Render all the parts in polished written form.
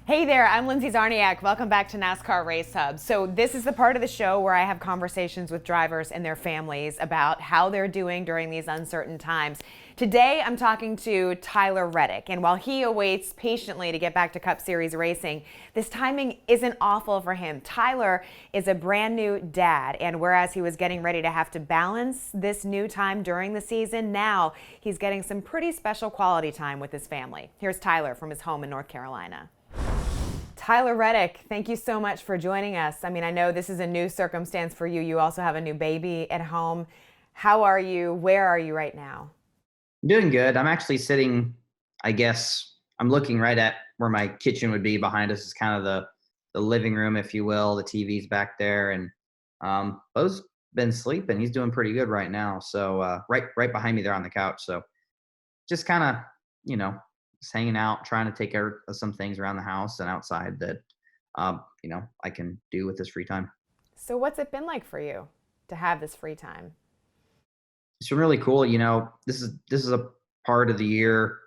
Hey there, I'm Lindsay Czarniak. Welcome back to NASCAR RaceHub. So this is the part of the show where I have conversations with drivers and their families about how they're doing during these uncertain times. Today, I'm talking to Tyler Reddick, and while he awaits patiently to get back to Cup Series racing, this timing isn't awful for him. Tyler is a brand new dad, and whereas he was getting ready to have to balance this new time during the season, now he's getting some pretty special quality time with his family. Here's Tyler from his home in North Carolina. Tyler Reddick, thank you so much for joining us. I mean, I know this is a new circumstance for you. You also have a new baby at home. How are you? Where are you right now? I'm doing good. I'm actually sitting, I guess, I'm looking right at where my kitchen would be. Behind us is kind of the living room, if you will. The TV's back there, and Bo's been sleeping. He's doing pretty good right now. So right behind me there on the couch. So just kind of, you know, just hanging out, trying to take care of some things around the house and outside that I can do with this free time. So, what's it been like for you to have this free time? It's been really cool. This is a part of the year.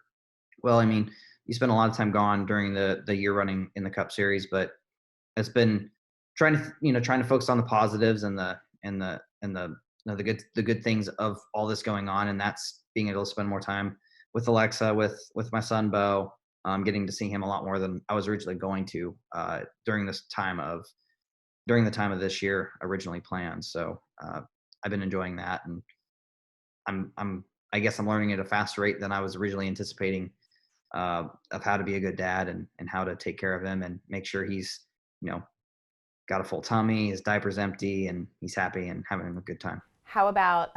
Well, I mean, you spend a lot of time gone during the year running in the Cup Series, but it's been trying to focus on the positives and the good things of all this going on, and that's being able to spend more time with Alexa, with my son Bo, getting to see him a lot more than I was originally going to during the time of this year originally planned. So I've been enjoying that, and I guess I'm learning at a faster rate than I was originally anticipating, of how to be a good dad and how to take care of him and make sure he's, you know, got a full tummy, his diaper's empty, and he's happy and having a good time. How about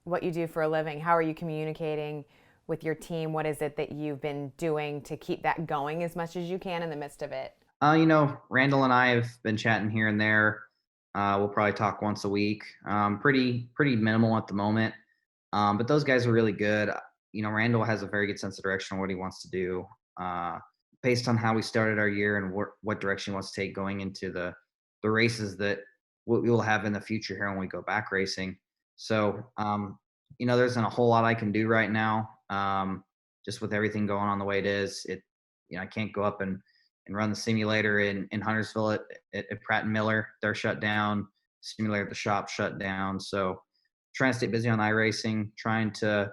what you do for a living? How are you communicating with your team? What is it that you've been doing to keep that going as much as you can in the midst of it? Randall and I have been chatting here and there. We'll probably talk once a week. Pretty minimal at the moment. But those guys are really good. Randall has a very good sense of direction on what he wants to do, based on how we started our year and what direction he wants to take going into the races that we will have in the future here when we go back racing. So, there isn't a whole lot I can do right now. Just with everything going on the way it is, I can't go up and run the simulator in Huntersville at Pratt and Miller. They're shut down. Simulator at the shop shut down. So trying to stay busy on iRacing, trying to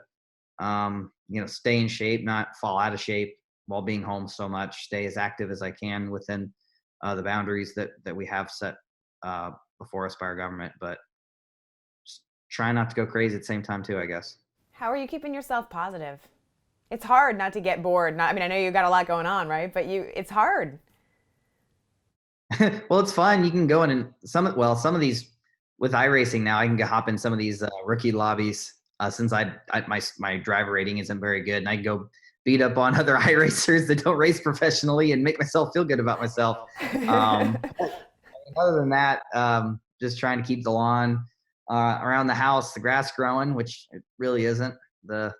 stay in shape, not fall out of shape while being home so much, stay as active as I can within the boundaries that we have set before us by our government, but just try not to go crazy at the same time too, I guess. How are you keeping yourself positive? It's hard not to get bored. I mean, I know you've got a lot going on, right? But it's hard. Well, it's fun. You can go in and some of these with iRacing now, I can hop in some of these rookie lobbies, since my driver rating isn't very good, and I can go beat up on other iRacers that don't race professionally and make myself feel good about myself. Other than that, just trying to keep the lawn around the house, the grass growing, which it really isn't. The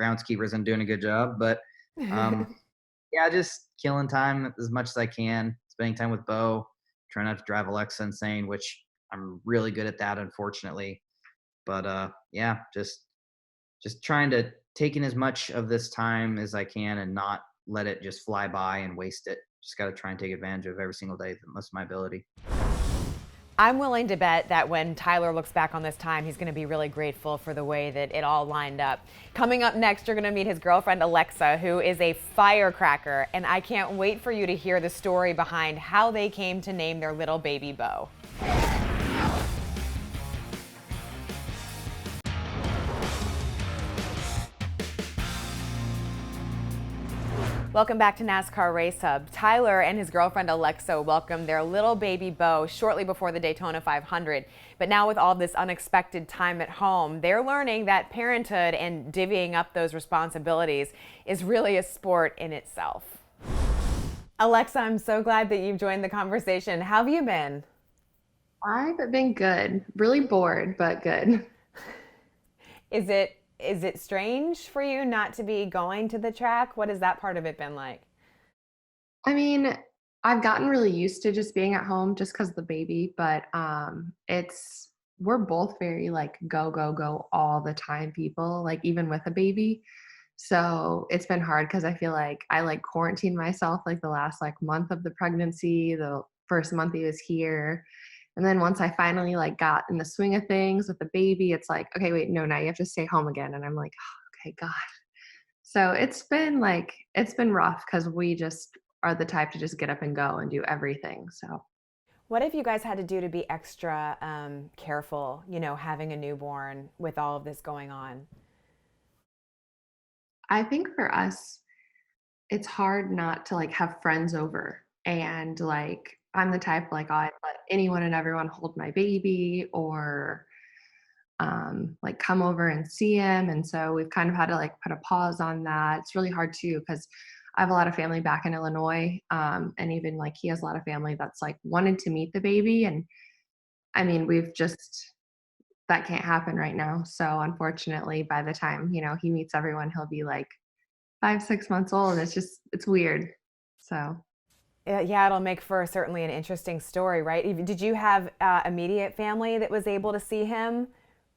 groundskeeper isn't doing a good job, but yeah, just killing time as much as I can, spending time with Bo, trying not to drive Alexa insane, which I'm really good at that, unfortunately. But yeah, just trying to take in as much of this time as I can and not let it just fly by and waste it. Just got to try and take advantage of every single day to the most of my ability. I'm willing to bet that when Tyler looks back on this time, he's going to be really grateful for the way that it all lined up. Coming up next, you're going to meet his girlfriend, Alexa, who is a firecracker. And I can't wait for you to hear the story behind how they came to name their little baby Bo. Welcome back to NASCAR RaceHub. Tyler and his girlfriend Alexa welcomed their little baby Bo shortly before the Daytona 500. But now with all this unexpected time at home, they're learning that parenthood and divvying up those responsibilities is really a sport in itself. Alexa, I'm so glad that you've joined the conversation. How have you been? I've been good. Really bored, but good. Is it strange for you not to be going to the track? What has that part of it been like? I mean, I've gotten really used to just being at home just because of the baby, but we're both very like go, go, go all the time people, like even with a baby. So it's been hard because I feel like I like quarantined myself like the last like month of the pregnancy, the first month he was here. And then once I finally like got in the swing of things with the baby, it's like, okay, wait, no, now you have to stay home again. And I'm like, oh, okay, God. So it's been rough because we just are the type to just get up and go and do everything. So What have you guys had to do to be extra careful, having a newborn with all of this going on? I think for us, it's hard not to like have friends over and like I'm the type like I let anyone and everyone hold my baby or like come over and see him. And so we've kind of had to like put a pause on that. It's really hard too because I have a lot of family back in Illinois, and even like he has a lot of family that's like wanted to meet the baby. And I mean, we've just that can't happen right now. So unfortunately, by the time he meets everyone, he'll be like 5, 6 months old. And it's weird. So Yeah, it'll make for certainly an interesting story, right? Did you have immediate family that was able to see him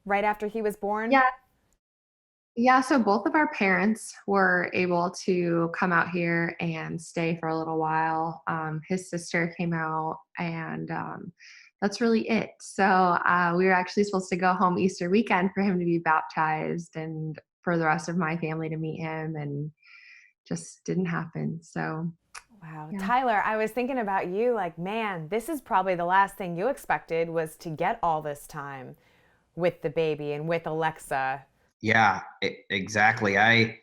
right after he was born? yeah, yeah. So both of our parents were able to come out here and stay for a little while. His sister came out, and that's really it. So we were actually supposed to go home Easter weekend for him to be baptized, and for the rest of my family to meet him, and just didn't happen. So Wow. yeah. Tyler, I was thinking about you like, man, this is probably the last thing you expected was to get all this time with the baby and with Alexa. Yeah, exactly. I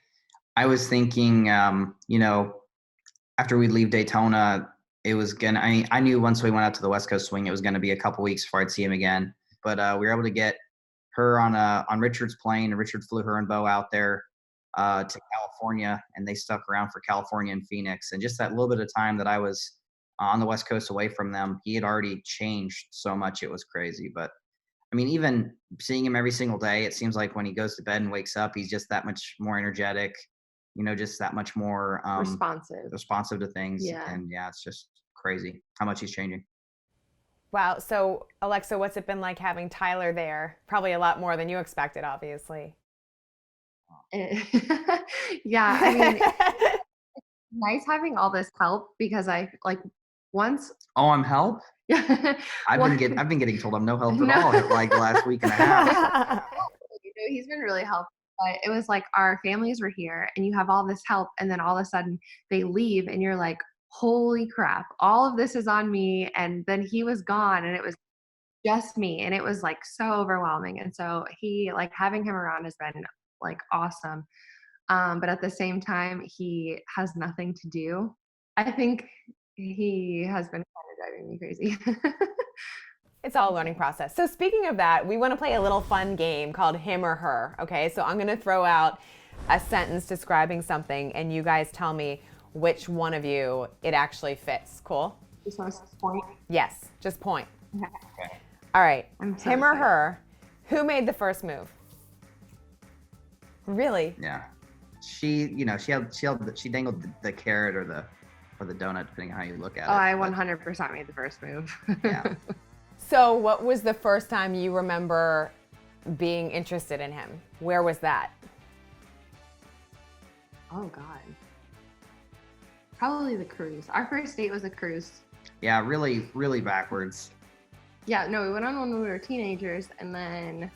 was thinking, after we leave Daytona, it was gonna. I knew once we went out to the West Coast swing, it was gonna be a couple weeks before I'd see him again. But we were able to get her on Richard's plane, and Richard flew her and Bo out there to California, and they stuck around for California and Phoenix. And just that little bit of time that I was on the West Coast away from them, he had already changed so much. It was crazy. But I mean, even seeing him every single day, it seems like when he goes to bed and wakes up, he's just that much more energetic, just that much more responsive to things. Yeah. And yeah, it's just crazy how much he's changing. Wow. So, Alexa, what's it been like having Tyler there? Probably a lot more than you expected, obviously. Yeah, I mean, nice having all this help because I like once. Oh, I'm help? Yeah. I've been getting told I'm no help at all like the last week and a half. He's been really helpful. But it was like our families were here and you have all this help, and then all of a sudden they leave and you're like, holy crap, all of this is on me. And then he was gone and it was just me. And it was like so overwhelming. And so he like having him around has been like awesome. But at the same time, he has nothing to do. I think he has been kind of driving me crazy. It's all a learning process. So speaking of that, we want to play a little fun game called Him or Her. Okay, so I'm going to throw out a sentence describing something, and you guys tell me which one of you it actually fits. Cool? Just want to point. Yes, just point. Okay. All right, I'm so him or excited. her, who made the first move? Really? Yeah. She dangled the carrot or the donut, depending on how you look at it. Oh, I But 100% made the first move. yeah. So what was the first time you remember being interested in him? Where was that? Oh God. Probably the cruise. Our first date was a cruise. Yeah, really, really backwards. Yeah, no, we went on when we were teenagers, and then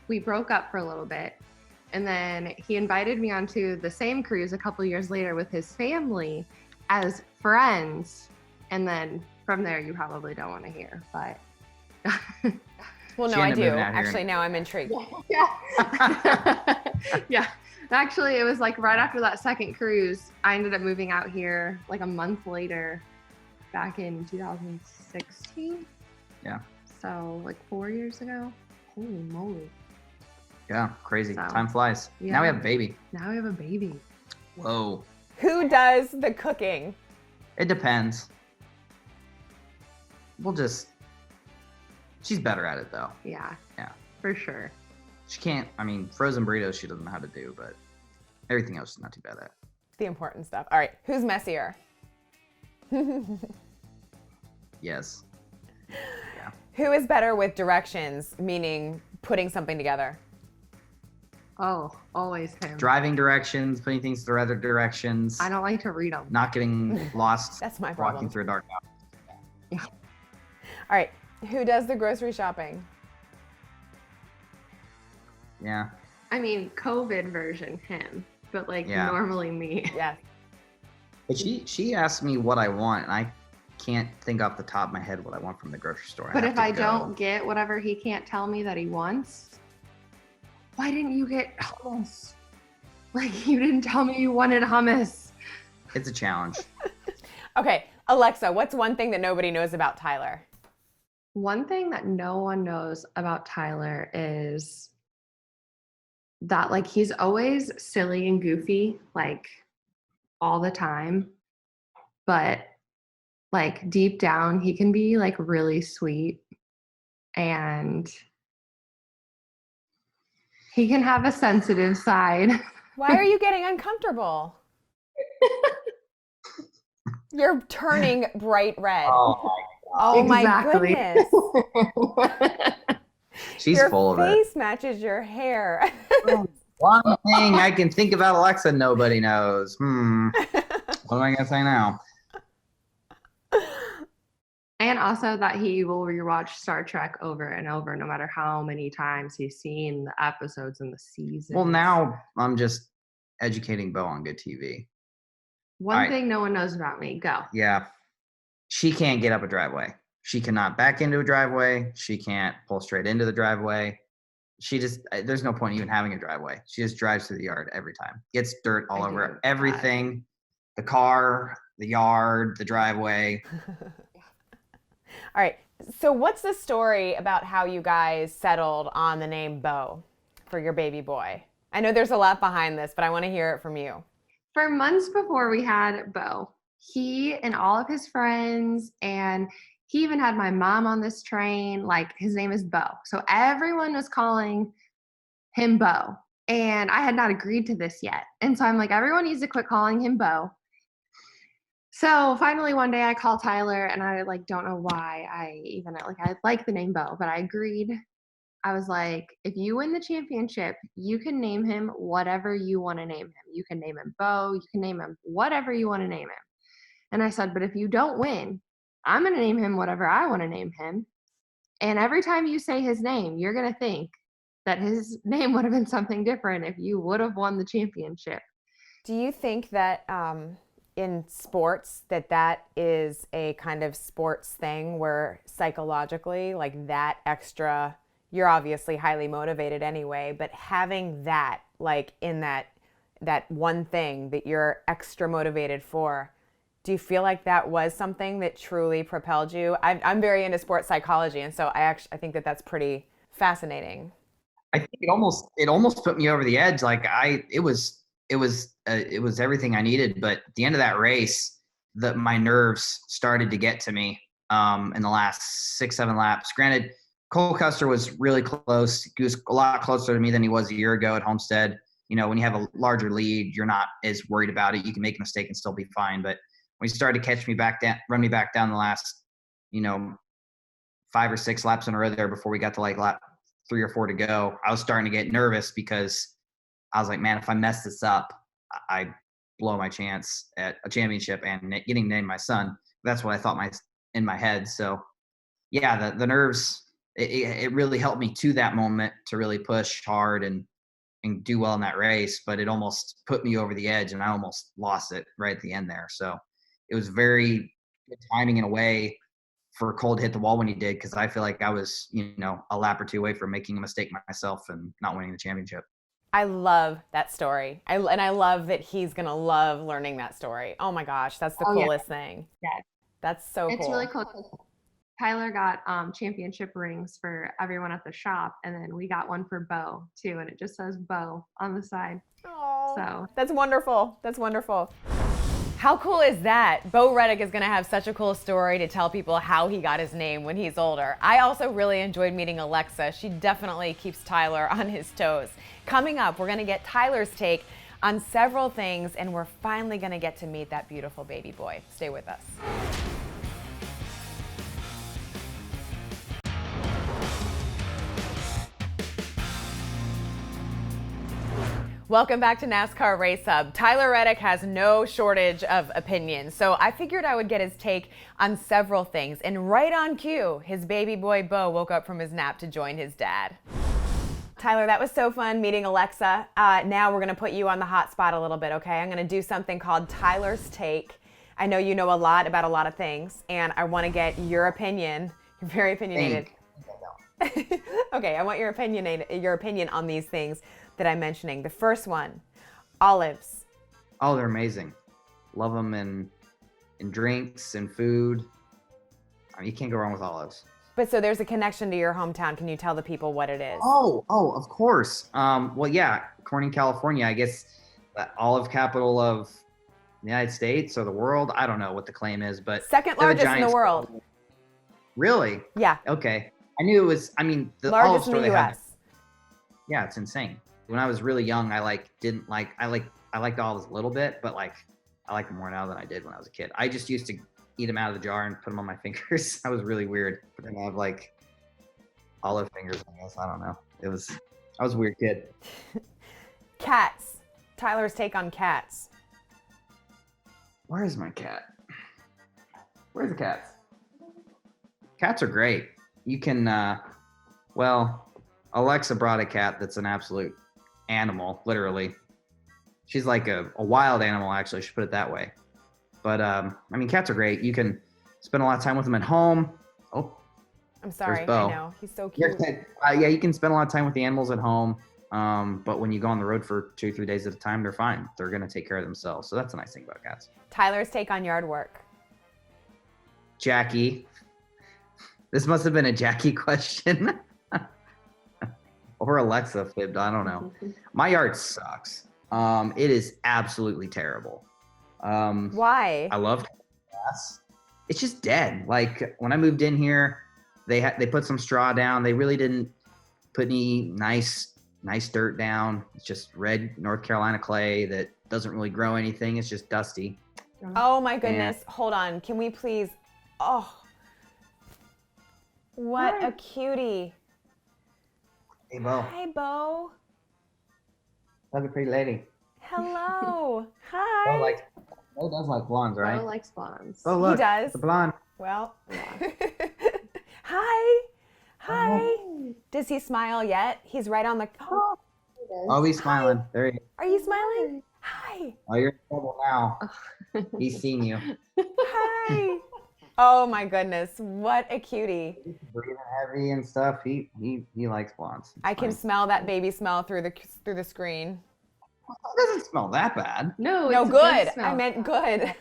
we broke up for a little bit. And then he invited me onto the same cruise a couple years later with his family as friends. And then from there, you probably don't want to hear, but. Well, no, She I ended up do. moving out here. Actually, now I'm intrigued. Yeah. Yeah. Actually, it was like right after that second cruise, I ended up moving out here like a month later back in 2016. Yeah. So like 4 years ago. Holy moly. Yeah, crazy. So, Time flies. yeah. Now we have a baby. Now we have a baby. Whoa. Who does the cooking? It depends. She's better at it though. Yeah. Yeah. For sure. She can't, frozen burritos she doesn't know how to do, but everything else is not too bad at. The important stuff. All right, who's messier? Yes. Yeah. Who is better with directions, meaning putting something together? Oh, always him. Driving directions, putting things through other directions. I don't like to read them. Not getting lost. That's my walking problem. through a dark alley. Yeah. All right, who does the grocery shopping? Yeah. I mean, COVID version him, but like Yeah. normally me. Yes. But she asked me what I want, and I can't think off the top of my head what I want from the grocery store. But have if to I go. don't get whatever he can't tell me that he wants, why didn't you get hummus? Like, you didn't tell me you wanted hummus. It's a challenge. Okay, Alexa, what's one thing that nobody knows about Tyler? One thing that no one knows about Tyler is that like he's always silly and goofy, like all the time. But like deep down, he can be like really sweet and he can have a sensitive side. Why are you getting uncomfortable? You're turning bright red. Oh my Exactly. goodness. She's Your full of it. face matches your hair. One thing I can think about Alexa nobody knows. What am I gonna say now? And also that he will rewatch Star Trek over and over, no matter how many times he's seen the episodes and the seasons. Well, now I'm just educating Bo on good TV. One All right. thing no one knows about me. Go. Yeah. She can't get up a driveway. She cannot back into a driveway. She can't pull straight into the driveway. There's no point even having a driveway. She just drives through the yard every time. Gets dirt all I over do everything. The car, the yard, the driveway. All right, so what's the story about how you guys settled on the name Bo for your baby boy? I know there's a lot behind this, but I want to hear it from you. For months before we had Bo, he and all of his friends, and he even had my mom on this train, like his name is Bo. So everyone was calling him Bo. And I had not agreed to this yet. And so I'm like, everyone needs to quit calling him Bo. So finally one day I called Tyler and I like don't know why I like the name Bo, but I agreed. I was like, if you win the championship, you can name him whatever you want to name him. You can name him Bo, you can name him whatever you want to name him. And I said, but if you don't win, I'm going to name him whatever I want to name him. And every time you say his name, you're going to think that his name would have been something different if you would have won the championship. Do you think that in sports that is a kind of sports thing where psychologically, like that extra, you're obviously highly motivated anyway, but having that like in that one thing that you're extra motivated for, do you feel like that was something that truly propelled you? I'm very into sports psychology, and so I think that that's pretty fascinating. I think it almost put me over the edge. Like it was everything I needed. But at the end of that race, my nerves started to get to me in the last 6-7 laps. Granted, Cole Custer was really close. He was a lot closer to me than he was a year ago at Homestead. You know, when you have a larger lead, you're not as worried about it. You can make a mistake and still be fine. But when he started to run me back down the last, 5 or 6 laps in a row there before we got to like lap 3 or 4 to go, I was starting to get nervous because I was like, man, if I mess this up, I blow my chance at a championship and getting named my son. That's what I thought in my head. So yeah, the nerves, it really helped me to that moment to really push hard and do well in that race, but it almost put me over the edge and I almost lost it right at the end there. So it was very good timing in a way for Cole to hit the wall when he did, because I feel like I was, a lap or 2 away from making a mistake myself and not winning the championship. I love that story. And I love that he's going to love learning that story. Oh my gosh, that's the coolest thing. Yeah. That's so cool. It's really cool. Tyler got championship rings for everyone at the shop, and then we got one for Bo too, and it just says Bo on the side. Oh, so that's wonderful. That's wonderful. How cool is that? Bo Reddick is going to have such a cool story to tell people how he got his name when he's older. I also really enjoyed meeting Alexa. She definitely keeps Tyler on his toes. Coming up, we're going to get Tyler's take on several things, and we're finally going to get to meet that beautiful baby boy. Stay with us. Welcome back to NASCAR RaceHub. Tyler Reddick has no shortage of opinions, so I figured I would get his take on several things. And right on cue, his baby boy Bo woke up from his nap to join his dad. Tyler, that was so fun meeting Alexa. Now we're going to put you on the hot spot a little bit, okay? I'm going to do something called Tyler's Take. I know you know a lot about a lot of things, and I want to get your opinion. You're very opinionated. Okay, I want your opinion on these things that I'm mentioning. The first one, olives. Oh, they're amazing. Love them in drinks and food. I mean, you can't go wrong with olives. But so there's a connection to your hometown. Can you tell the people what it is? Oh, of course. Well, yeah, Corning, California. I guess the olive capital of the United States or the world. I don't know what the claim is, but second largest in the world. Really? Yeah. Okay. I knew it was. I mean, the largest olive store in the they have. U.S. Yeah, it's insane. When I was really young, I liked olives a little bit, but I like them more now than I did when I was a kid. I just used to eat them out of the jar and put them on my fingers. I was really weird. But then I have olive fingers, I guess. I don't know. I was a weird kid. Cats. Tyler's take on cats. Where is my cat? Where's the cats? Cats are great. You can, Alexa brought a cat that's an absolute animal, literally. She's like a wild animal, actually. I should put it that way. But, I mean, cats are great. You can spend a lot of time with them at home. Oh, I'm sorry. Bo. I know. He's so cute. Yeah, you can spend a lot of time with the animals at home. But when you go on the road for 2-3 days at a time, they're fine. They're going to take care of themselves. So that's a nice thing about cats. Tyler's take on yard work. Jackie. This must have been a Jackie question. Or Alexa fibbed. I don't know. My yard sucks. It is absolutely terrible. Why? I love grass. It's just dead. Like when I moved in here, they put some straw down. They really didn't put any nice dirt down. It's just red North Carolina clay that doesn't really grow anything. It's just dusty. Oh my goodness. Hold on. Can we please? Oh, what a cutie. Hey, Bo. Hi, Bo. That's a pretty lady. Hello. Hi. Bo does like blondes, right? Bo likes blondes. Oh, look. He does. The blonde. Well. Yeah. Hi. Hi. Does he smile yet? He's right on the. Oh, he's smiling. There you Are you smiling? Hi. Oh, you're in trouble now. He's seen you. Hi. Oh my goodness. What a cutie. He's breathing heavy and stuff. He likes blondes. I can smell that baby smell through the screen. It doesn't smell that bad. No, No, it's a good. smell. I meant good.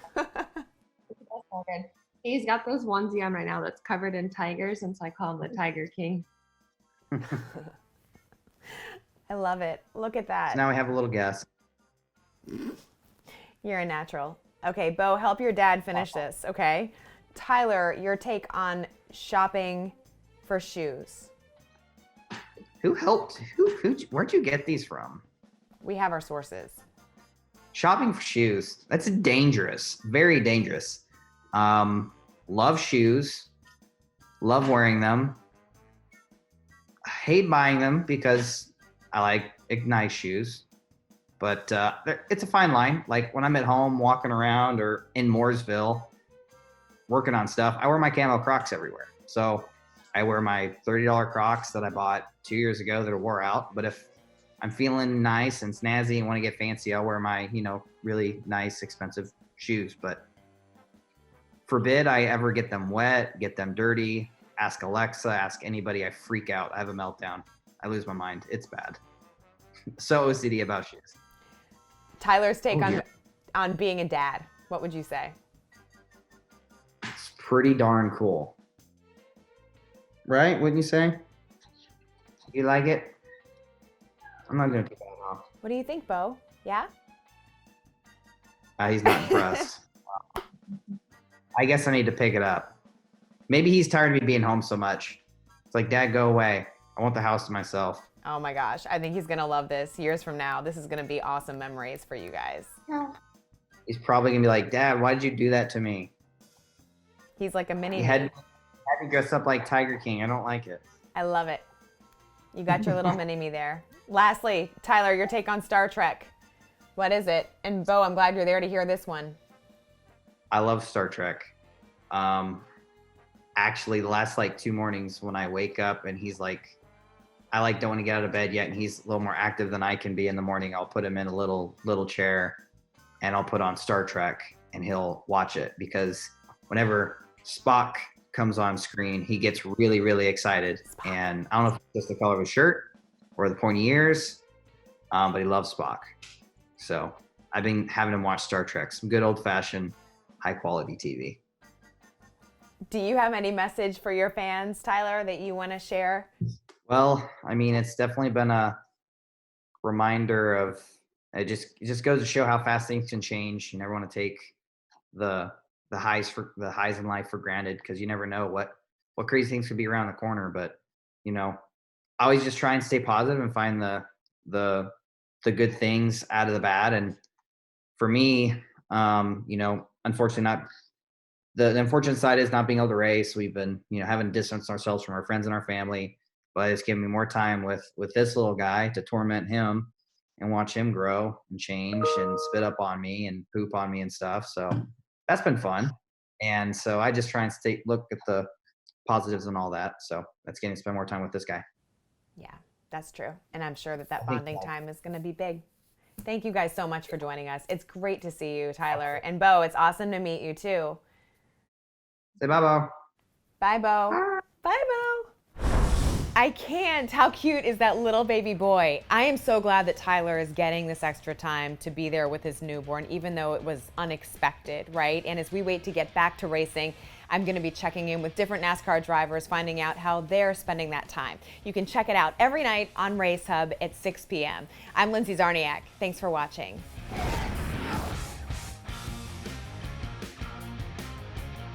He's got this onesie on right now that's covered in tigers, and so I call him the Tiger King. I love it. Look at that. So now we have a little guess. You're a natural. Okay, Bo, help your dad finish this, okay? Tyler, your take on shopping for shoes. Who helped? Where'd you get these from? We have our sources. Shopping for shoes. That's dangerous. Very dangerous. Love shoes. Love wearing them. Hate buying them because I like nice shoes. But it's a fine line. Like when I'm at home walking around or in Mooresville working on stuff, I wear my camo Crocs everywhere. So I wear my $30 Crocs that I bought 2 years ago that are wore out. But if I'm feeling nice and snazzy and want to get fancy, I'll wear my, really nice, expensive shoes. But forbid I ever get them wet, get them dirty. Ask Alexa, ask anybody. I freak out. I have a meltdown. I lose my mind. It's bad. So OCD about shoes. Tyler's take on being a dad. What would you say? It's pretty darn cool. Right? Wouldn't you say? You like it? I'm not going to take that off. What do you think, Bo? Yeah? He's not impressed. I guess I need to pick it up. Maybe he's tired of me being home so much. It's like, Dad, go away. I want the house to myself. Oh my gosh. I think he's going to love this. Years from now, this is going to be awesome memories for you guys. He's probably going to be like, Dad, why did you do that to me? He's like a mini. You had me dress up like Tiger King. I don't like it. I love it. You got your little mini me there. Lastly, Tyler, your take on Star Trek. What is it? And Bo, I'm glad you're there to hear this one. I love Star Trek. Actually, the last like 2 mornings when I wake up and he's like, I don't want to get out of bed yet, and he's a little more active than I can be in the morning. I'll put him in a little chair, and I'll put on Star Trek, and he'll watch it, because whenever Spock comes on screen, he gets really, really excited. And I don't know if it's just the color of his shirt or the pointy ears, but he loves Spock. So I've been having him watch Star Trek, some good old-fashioned, high-quality TV. Do you have any message for your fans, Tyler, that you want to share? Well, I mean, it's definitely been a reminder of it just goes to show how fast things can change. You never want to take the highs in life for granted, because you never know what crazy things could be around the corner. But always just try and stay positive and find the good things out of the bad. And for me, unfortunately, not the unfortunate side is not being able to race. We've been having to distance ourselves from our friends and our family, but it's given me more time with this little guy to torment him and watch him grow and change and spit up on me and poop on me and stuff. So that's been fun. And so I just try and look at the positives and all that. So that's getting to spend more time with this guy. Yeah, that's true. And I'm sure that bonding time is going to be big. Thank you guys so much for joining us. It's great to see you, Tyler. And Bo, it's awesome to meet you too. Say bye, Bo. Bye, Bo. Bye, Bo. I can't. How cute is that little baby boy? I am so glad that Tyler is getting this extra time to be there with his newborn, even though it was unexpected, right? And as we wait to get back to racing, I'm going to be checking in with different NASCAR drivers, finding out how they're spending that time. You can check it out every night on RaceHub at 6 p.m. I'm Lindsay Czarniak. Thanks for watching.